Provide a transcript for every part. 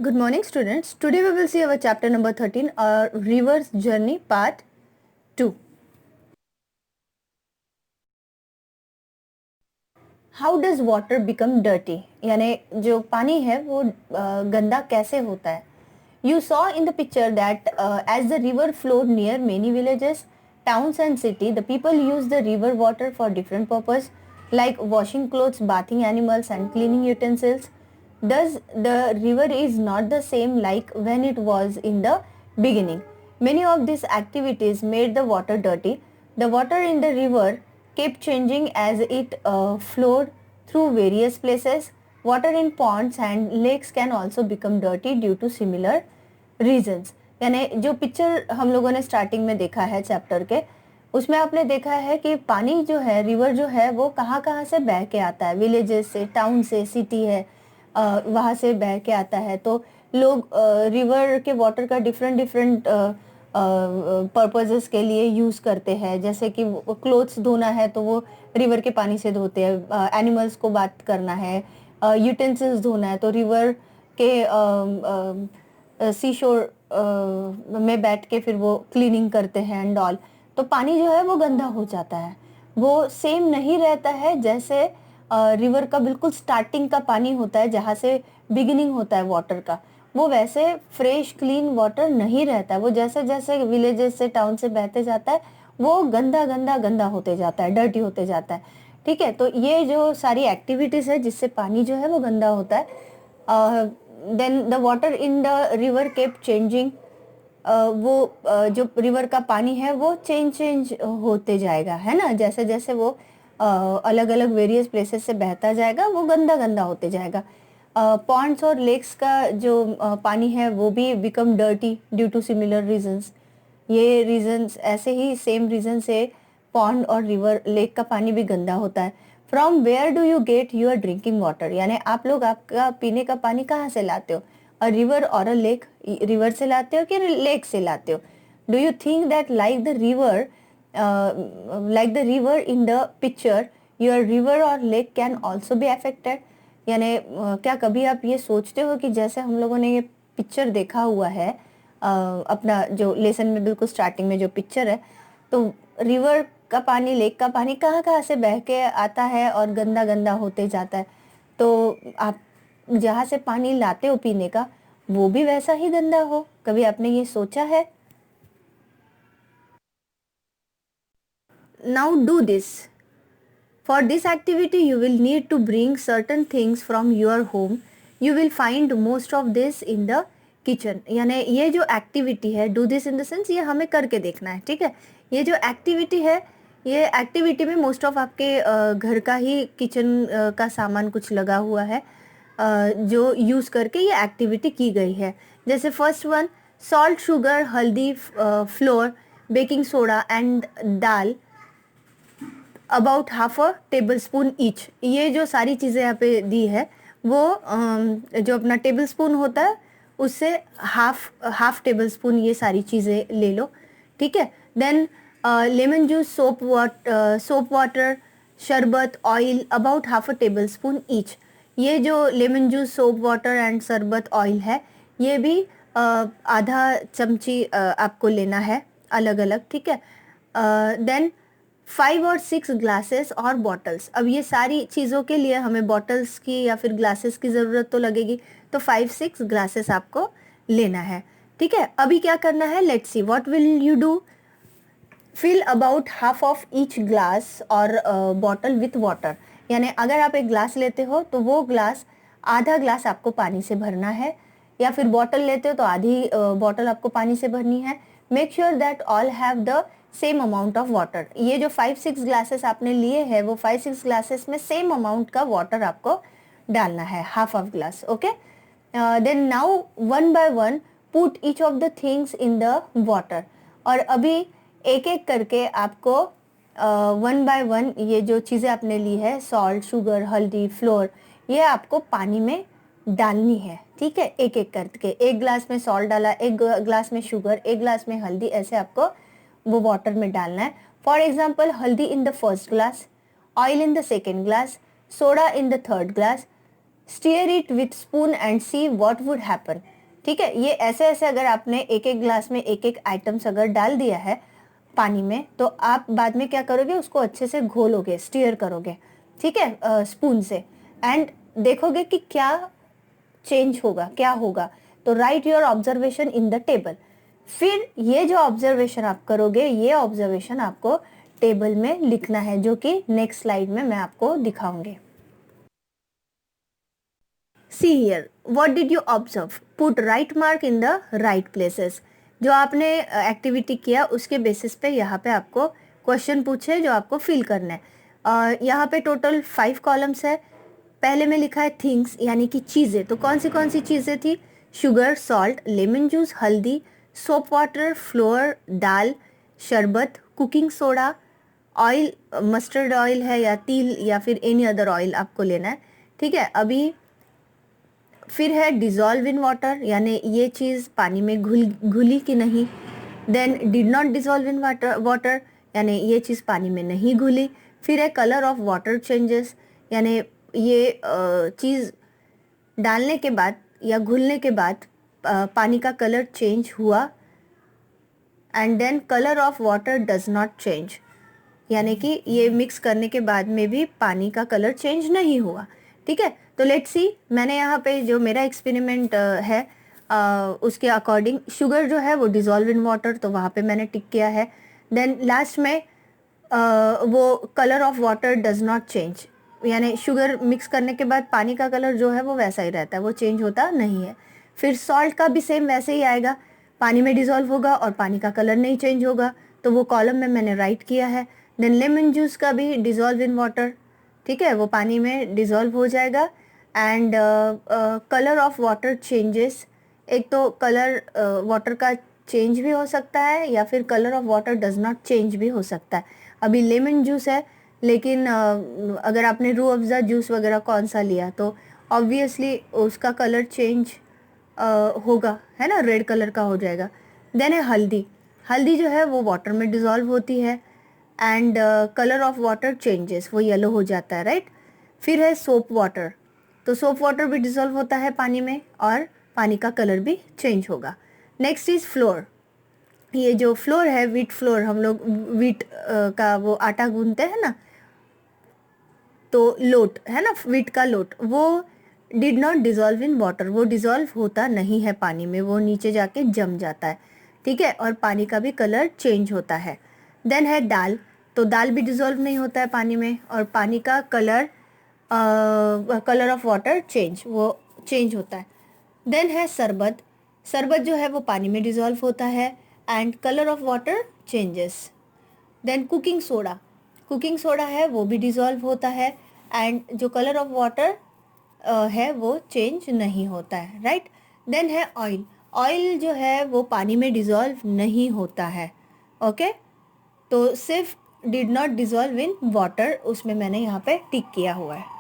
Good morning, students. Today we will see our chapter number 13, our river's journey part 2. How does water become dirty? यानी जो पानी है वो गंदा कैसे होता है? You saw in the picture that as the river flowed near many villages, towns and city, the people use the river water for different purpose like washing clothes, bathing animals and cleaning utensils. Thus, the river is not the same like when it was in the beginning. Many of these activities made the water dirty. The water in the river kept changing as it flowed through various places. Water in ponds and lakes can also become dirty due to similar reasons. यानी जो picture हम लोगों ने starting में देखा है chapter के, उसमें आपने देखा है कि पानी जो है, रिवर जो है, वो कहाँ कहाँ से बह के आता है, विलेजेस से, टाउन से, सिटी है, वहाँ से बह के आता है. तो लोग रिवर के वाटर का डिफरेंट डिफरेंट पर्पजेस के लिए यूज़ करते हैं. जैसे कि क्लोथ्स धोना है तो वो रिवर के पानी से धोते हैं, एनिमल्स को बात करना है, यूटेंसिल्स धोना है तो रिवर के सी शोर में बैठ के फिर वो क्लीनिंग करते हैं एंड ऑल. तो पानी जो है वो गंदा हो जाता है, वो सेम नहीं रहता है जैसे रिवर का बिल्कुल स्टार्टिंग का पानी होता है, जहाँ से बिगिनिंग होता है वाटर का. वो वैसे फ्रेश क्लीन वाटर नहीं रहता है. वो जैसे जैसे विलेजेस से, टाउन से बहते जाता है, वो गंदा गंदा गंदा होते जाता है, डर्टी होते जाता है. ठीक है, तो ये जो सारी एक्टिविटीज है जिससे पानी जो है वो गंदा होता है. Then the water in the river keep changing. वो जो रिवर का पानी है वो चेंज होते जाएगा, है ना. जैसे जैसे वो अलग अलग वेरियस प्लेसेस से बहता जाएगा, वो गंदा गंदा होते जाएगा. पॉन्ड्स और लेक्स का जो पानी है वो भी become dirty due to similar reasons. ये रीजंस ऐसे ही सेम रीजन से पॉन्ड और रिवर, लेक का पानी भी गंदा होता है. From where do you get your drinking water? यानी आप लोग आपका पीने का पानी कहाँ से लाते हो? अ रिवर और अ लेक. रिवर से लाते हो कि लेक से लाते हो? Do you think that like the river in the picture, your river or lake can also be affected? यानी क्या कभी आप ये सोचते हो कि जैसे हम लोगों ने ये पिक्चर देखा हुआ है, अपना जो लेसन में बिल्कुल स्टार्टिंग में जो पिक्चर है, तो रिवर का पानी, लेक का पानी कहाँ कहाँ से बह के आता है और गंदा गंदा होते जाता है. तो आप जहाँ से पानी लाते हो पीने का, वो भी वैसा ही गंदा हो? कभी आपने ये सोचा है? Now do this. For this activity you will need to bring certain things from your home. You will find most of this in the kitchen. यानी ये जो एक्टिविटी है, do this in the sense, ये हमें करके देखना है. ठीक है, ये जो एक्टिविटी है, ये एक्टिविटी में मोस्ट ऑफ आपके घर का ही किचन का सामान कुछ लगा हुआ है, जो यूज़ करके ये एक्टिविटी की गई है. जैसे फर्स्ट वन, सॉल्ट, शुगर, हल्दी, floor, baking soda and dal, about half a tablespoon each. ये जो सारी चीज़ें यहाँ पे दी है वो जो अपना टेबल स्पून होता है उससे हाफ टेबल स्पून ये सारी चीज़ें ले लो. ठीक है. Then lemon juice, soap water, sharbat, oil, about half a tablespoon each. ये जो lemon juice, soap water and sharbat, oil है, ये भी आधा चमची आपको लेना है अलग अलग. ठीक है. देन 5 और 6 ग्लासेस और बॉटल्स. अब ये सारी चीज़ों के लिए हमें बॉटल्स की या फिर ग्लासेस की ज़रूरत तो लगेगी, तो 5-6 ग्लासेस आपको लेना है. ठीक है. अभी क्या करना है, let's see what will you do. Fill about half of each glass और बॉटल विथ वाटर. यानी अगर आप एक ग्लास लेते हो तो वो ग्लास, आधा ग्लास आपको पानी से भरना है, या फिर बॉटल लेते हो तो आधी बॉटल आपको पानी से भरनी है. Make sure that all have the same amount of water. ये जो 5-6 ग्लासेस आपने लिए हैं, वो 5-6 ग्लासेस में सेम अमाउंट का वाटर आपको डालना है, half of glass. Okay. Then now one by one put each of the things in the water. और अभी एक एक करके आपको वन बाय वन ये जो चीज़ें आपने ली है, सॉल्ट, शुगर, हल्दी, फ्लोर, ये आपको पानी में डालनी है. ठीक है. एक एक करके, एक ग्लास में सॉल्ट डाला, एक ग्लास में शुगर, एक ग्लास में हल्दी, ऐसे आपको वो वाटर में डालना है. For example, haldi in the first glass, oil in the second glass, soda in the third glass. Stir it with spoon and see what would happen. ठीक है, ये ऐसे ऐसे अगर आपने एक एक ग्लास में एक एक आइटम्स अगर डाल दिया है पानी में, तो आप बाद में क्या करोगे, उसको अच्छे से घोलोगे, स्टीयर करोगे, ठीक है, स्पून से, एंड देखोगे कि क्या चेंज होगा, क्या होगा। तो right your observation in the table. फिर ये जो ऑब्जर्वेशन आप करोगे, ये ऑब्जर्वेशन आपको टेबल में लिखना है, जो कि नेक्स्ट स्लाइड में मैं आपको दिखाऊंगी। See here, what did you observe? Put right mark in the right places. जो आपने एक्टिविटी किया उसके बेसिस पे यहाँ पे आपको क्वेश्चन पूछे जो आपको फिल करना है। यहाँ पे टोटल 5 कॉलम्स है। पहले में लिखा है थिंग्स, यानी कि चीज़ें। तो कौन सी चीज़ें थी? शुगर, सॉल्ट, लेमन जूस, हल्दी, सोप वाटर, फ्लोर, दाल, शरबत, cooking soda, oil, mustard oil है या तिल या फिर एनी अदर ऑयल आपको लेना है, ठीक है। अभी फिर है डिजॉल्व इन वाटर, यानी ये चीज़ पानी में घुली कि नहीं। Then did not dissolve in water, यानी ये चीज़ पानी में नहीं घुली। फिर है कलर ऑफ वाटर चेंजेस, यानी ये चीज़ डालने के बाद या घुलने के बाद पानी का कलर चेंज हुआ। And then colour of water does not change, यानी कि ये मिक्स करने के बाद में भी पानी का कलर चेंज नहीं हुआ, ठीक है। तो लेट्स सी, मैंने यहाँ पे जो मेरा एक्सपेरिमेंट है उसके अकॉर्डिंग शुगर जो है वो डिजॉल्व इन वाटर, तो वहाँ पे मैंने टिक किया है। देन लास्ट में वो colour of water does not change, यानी शुगर मिक्स करने के बाद पानी का कलर जो है वो वैसा ही रहता है, वो चेंज होता नहीं है। फिर सॉल्ट का भी सेम वैसे ही आएगा, पानी में डिजॉल्व होगा और पानी का कलर नहीं चेंज होगा, तो वो कॉलम में मैंने राइट किया है। देन लेमन जूस का भी डिजॉल्व इन वाटर, ठीक है, वो पानी में डिजॉल्व हो जाएगा। And colour of water changes, एक तो कलर वाटर का चेंज भी हो सकता है या फिर colour of water does not change भी हो सकता है। अभी लेमन जूस है, लेकिन अगर आपने रूह अफ़ज़ा जूस वगैरह कौन सा लिया तो ऑब्वियसली उसका कलर चेंज होगा, है ना, रेड कलर का हो जाएगा। देन है हल्दी, हल्दी जो है वो वाटर में डिज़ोल्व होती है and colour of water changes, वो येलो हो जाता है, राइट। फिर है सोप वाटर, तो सोप वाटर भी डिज़ोल्व होता है पानी में और पानी का कलर भी चेंज होगा। नेक्स्ट इज़ फ्लोर, ये जो फ्लोर है, व्हीट फ्लोर, हम लोग व्हीट का वो आटा गूंथते हैं ना, तो लोट है ना, व्हीट का लोट, वो did not dissolve in water, वो डिज़ोल्व होता नहीं है पानी में, वो नीचे जाके जम जाता है, ठीक है, और पानी का भी कलर चेंज होता है। देन है दाल, तो दाल भी डिज़ोल्व नहीं होता है पानी में और पानी का colour colour of water change, वो चेंज होता है। देन है शरबत, शरबत जो है वो पानी में डिज़ोल्व होता है and colour of water changes. Then cooking soda, cooking soda है वो भी डिज़ोल्व होता है एंड जो कलर ऑफ वाटर है वो चेंज नहीं होता है, राइट। देन है ऑयल, ऑयल जो है वो पानी में डिज़ोल्व नहीं होता है, ओके, तो सिर्फ did not dissolve in water, उसमें मैंने यहाँ पे टिक किया हुआ है।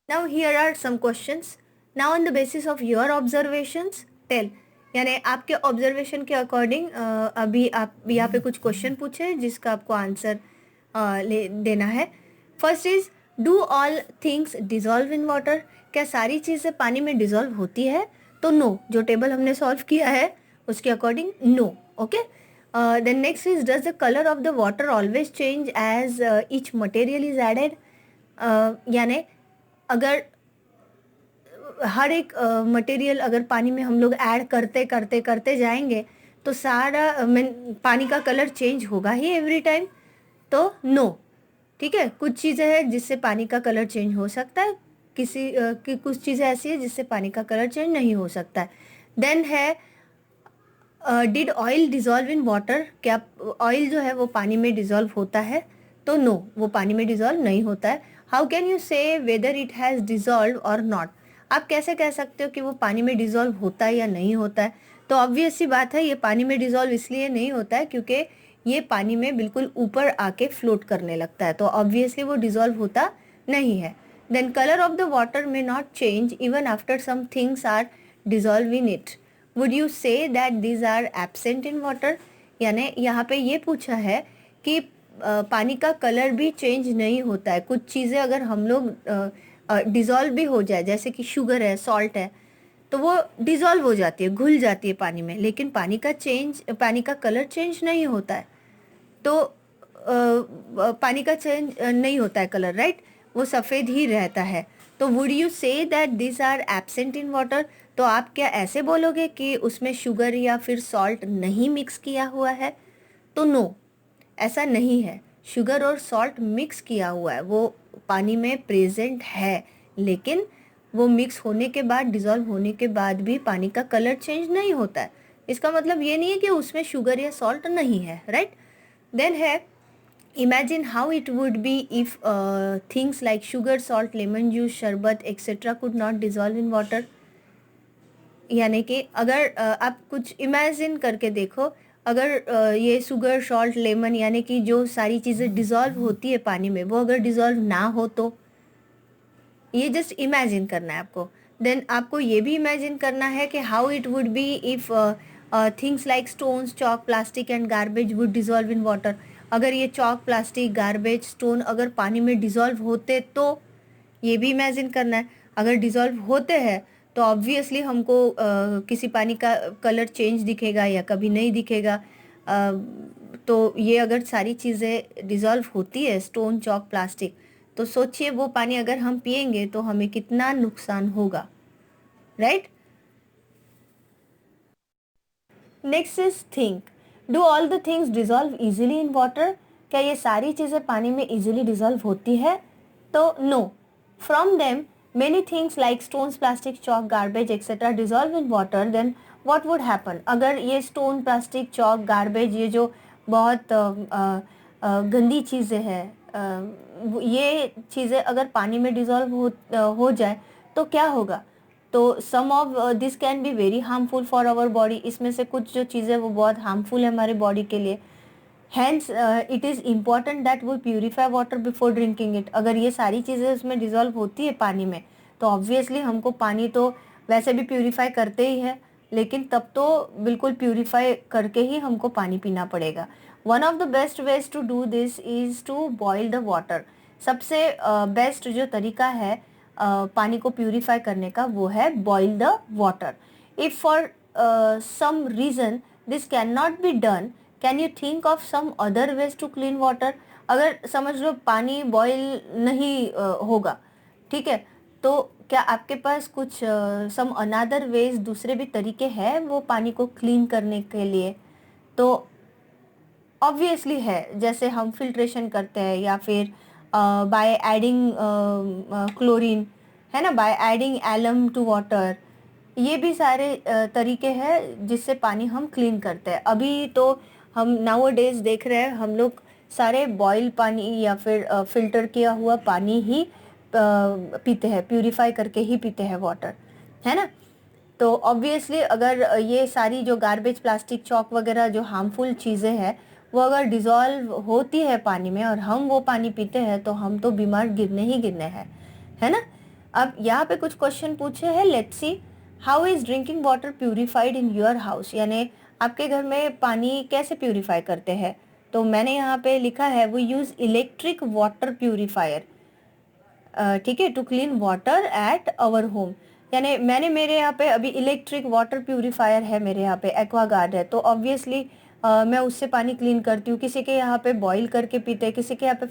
Now here are some questions, now on the basis of your observations tell, यानी आपके ऑब्जर्वेशन के अकॉर्डिंग अभी आप यहाँ पे कुछ क्वेश्चन पूछे जिसका आपको आंसर देना है। First is do all things dissolve in water, क्या सारी चीज़ें पानी में डिज़ोल्व होती है? तो नो, जो टेबल हमने सॉल्व किया है उसके according no, okay. Then next is does the colour of the water always change as each material is added, यानी अगर हर एक मटेरियल अगर पानी में हम लोग ऐड करते करते करते जाएंगे तो सारा पानी का कलर चेंज होगा ही एवरी टाइम, तो नो, ठीक है। कुछ चीज़ें हैं जिससे पानी का कलर चेंज हो सकता है, कि कुछ चीज़ें ऐसी है जिससे पानी का कलर चेंज नहीं हो सकता है। देन है did oil dissolve in water, क्या ऑयल जो है वो पानी में डिज़ोल्व होता है? तो नो, वो पानी में डिज़ोल्व नहीं होता है। हाउ कैन यू से वेदर इट हैज़ डिज़ोल्व और नॉट, आप कैसे कह सकते हो कि वो पानी में डिज़ोल्व होता है या नहीं होता है? तो ऑब्वियस सी बात है, ये पानी में डिज़ोल्व इसलिए नहीं होता है क्योंकि ये पानी में बिल्कुल ऊपर आके फ्लोट करने लगता है, तो ऑब्वियसली वो डिज़ोल्व होता नहीं है। Then colour of the water में not change even after some things are dissolve in it, would you say that these are absent in water, यानी यहाँ पे ये पूछा है कि पानी का कलर भी चेंज नहीं होता है, कुछ चीज़ें अगर हम लोग डिज़ोल्व भी हो जाए, जैसे कि शुगर है, सॉल्ट है, तो वो डिज़ोल्व हो जाती है, घुल जाती है पानी में, लेकिन पानी का कलर चेंज नहीं होता है। तो पानी का चेंज नहीं होता है कलर, राइट, वो सफ़ेद ही रहता है। तो would you say that this are absent in water, तो आप क्या ऐसे बोलोगे कि उसमें शुगर या फिर सॉल्ट नहीं मिक्स किया हुआ है? तो नो, ऐसा नहीं है। शुगर और सॉल्ट मिक्स किया हुआ है, वो पानी में प्रेजेंट है, लेकिन वो मिक्स होने के बाद, डिज़ोल्व होने के बाद भी पानी का कलर चेंज नहीं होता है। इसका मतलब ये नहीं है कि उसमें शुगर या सॉल्ट नहीं है, राइट। देन है, imagine how it would be if things like sugar, salt, lemon juice, शरबत etc. could not dissolve in water। यानी कि अगर आप कुछ इमेजिन करके देखो, अगर ये शुगर, सॉल्ट, लेमन यानी कि जो सारी चीज़ें डिज़ोल्व होती है पानी में, वो अगर डिज़ोल्व ना हो तो, ये जस्ट इमेजिन करना है आपको। देन आपको ये भी इमेजिन करना है कि how it would be if things like stones, chalk, plastic and garbage would dissolve in water. अगर ये चॉक, प्लास्टिक, गार्बेज, स्टोन अगर पानी में डिज़ोल्व होते तो, ये भी इमेजिन करना है। अगर डिज़ोल्व होते हैं तो ऑब्वियसली हमको किसी पानी का कलर चेंज दिखेगा या कभी नहीं दिखेगा। तो ये अगर सारी चीज़ें डिज़ोल्व होती है, स्टोन, चॉक, प्लास्टिक, तो सोचिए वो पानी अगर हम पिएंगे तो हमें कितना नुकसान होगा, right. Next is think, do all the things dissolve easily in water? क्या ये सारी चीज़ें पानी में इजीली डिज़ोल्व होती है? तो no, from them many things like stones, plastic, chalk, garbage etcetera dissolve in water. Then what would happen? अगर ये स्टोन, प्लास्टिक, चॉक, गार्बेज, ये जो बहुत गंदी चीज़ें हैं, ये चीज़ें अगर पानी में डिज़ोल्व हो जाए तो क्या होगा? तो some of this can be very harmful for our body. इसमें से कुछ जो चीज़ें वो बहुत हार्मफुल है हमारे बॉडी के लिए। Hence it is important that we purify water before drinking it. अगर ये सारी चीज़ें उसमें डिज़ोल्व होती है पानी में, तो ऑब्वियसली हमको पानी तो वैसे भी प्यूरिफाई करते ही है, लेकिन तब तो बिल्कुल प्यूरिफाई करके ही हमको पानी पीना पड़ेगा। One of the best ways to do this is to boil the water. सबसे बेस्ट जो तरीका है पानी को प्यूरिफाई करने का, वो है boil the water. If for some reason this can not be done, can you think of some other ways to clean water? अगर समझ लो पानी बॉयल नहीं होगा, ठीक है, तो क्या आपके पास कुछ सम अनदर वेज, दूसरे भी तरीके हैं वो पानी को क्लीन करने के लिए? तो ऑब्वियसली है, जैसे हम फिल्ट्रेशन करते हैं या फिर बाय एडिंग क्लोरीन, है ना, by adding alum to water. ये भी सारे तरीके हैं जिससे पानी हम क्लीन करते हैं। अभी तो हम नाउ डेज देख रहे हैं, हम लोग सारे बॉयल पानी या फिर फिल्टर किया हुआ पानी ही पीते हैं, प्यूरिफाई करके ही पीते हैं वाटर, है ना। तो ऑब्वियसली अगर ये सारी जो गार्बेज, प्लास्टिक, चॉक वगैरह जो हार्मफुल चीज़ें हैं, वो अगर डिज़ोल्व होती है पानी में और हम वो पानी पीते हैं, तो हम तो बीमार गिरने ही गिरने हैं, है ना। अब यहाँ पे कुछ क्वेश्चन पूछे हैं, let's see. How is drinking water purified in your house? यानी आपके घर में पानी कैसे प्यूरिफाई करते हैं? तो मैंने यहाँ पे लिखा है, we use electric water purifier, ठीक है, to clean water at our home. यानी मैंने मेरे यहाँ पे अभी इलेक्ट्रिक वाटर प्यूरिफायर है, मेरे यहाँ पे एक्वागार्ड है, तो ऑब्वियसली मैं उससे पानी क्लीन करती हूँ। किसी के यहाँ पे बॉईल करके पीते हैं, किसी के यहाँ पे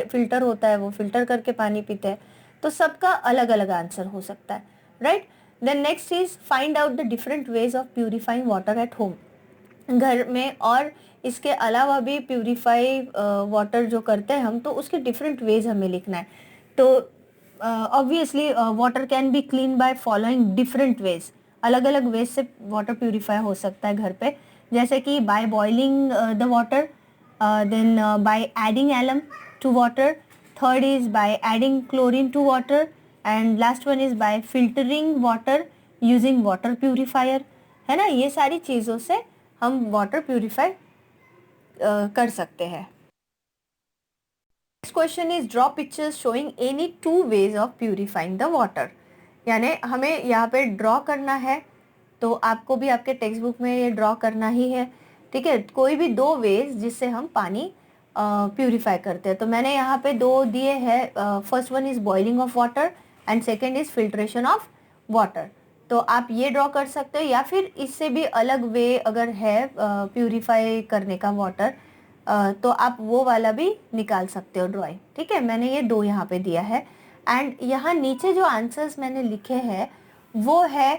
फिल्टर होता है, वो फिल्टर करके पानी पीते हैं। तो सबका अलग अलग आंसर हो सकता है, right. Then next is find out the different ways of purifying water at home. घर में और इसके अलावा भी प्यूरिफाई वाटर जो करते हैं हम, तो उसके डिफरेंट वेज हमें लिखना है। तो obviously water can be clean by following different ways. अलग अलग वेज से वाटर प्यूरिफाई हो सकता है घर पे, जैसे कि by boiling the water, then by adding alum to water, third is by adding chlorine to water, and last one is by filtering water using water purifier, है ना। ये सारी चीज़ों से हम वाटर प्यूरिफाई कर सकते हैं। Next question is draw pictures showing any two ways of purifying the water. यानी हमें यहाँ पे ड्रॉ करना है, तो आपको भी आपके टेक्स्ट बुक में ये ड्रॉ करना ही है, ठीक है। कोई भी दो वेज जिससे हम पानी प्यूरिफाई करते हैं। तो मैंने यहाँ पे दो दिए हैं, first one is boiling of water and second is filtration of water. तो आप ये ड्रॉ कर सकते हो, या फिर इससे भी अलग वे अगर है प्यूरिफाई करने का वाटर, तो आप वो वाला भी निकाल सकते हो ड्राइंग। ठीक है, मैंने ये 2 यहाँ पे दिया है। एंड यहाँ नीचे जो आंसर्स मैंने लिखे हैं वो है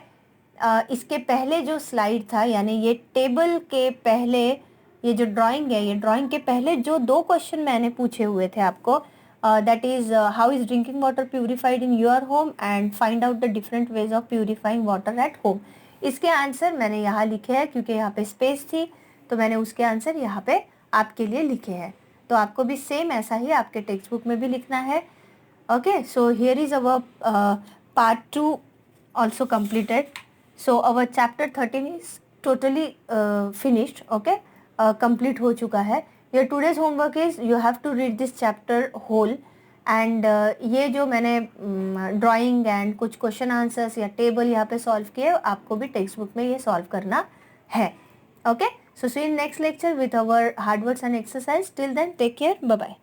इसके पहले जो स्लाइड था, यानी ये टेबल के पहले ये जो ड्राइंग है, ये ड्राइंग के पहले जो 2 क्वेश्चन मैंने पूछे हुए थे आपको, that is how is drinking water purified in your home and find out the different ways of purifying water at home. इसके आंसर मैंने यहाँ लिखे हैं, क्योंकि यहाँ पे स्पेस थी तो मैंने उसके आंसर यहाँ पे आपके लिए लिखे हैं। तो आपको भी सेम ऐसा ही आपके टेक्स्ट बुक में भी लिखना है। Okay, so here is our part 2 also completed. So our chapter 13 is totally finished. Okay, complete हो चुका है। Your today's homework is you have to read this chapter whole, and ये जो मैंने ड्राइंग एंड कुछ क्वेश्चन आंसर्स या table यहाँ पे सॉल्व किए, आपको भी टेक्स्ट बुक में ये सॉल्व करना है। Okay, so see you in next lecture with our hard words and exercise. Till then, take care. Bye bye.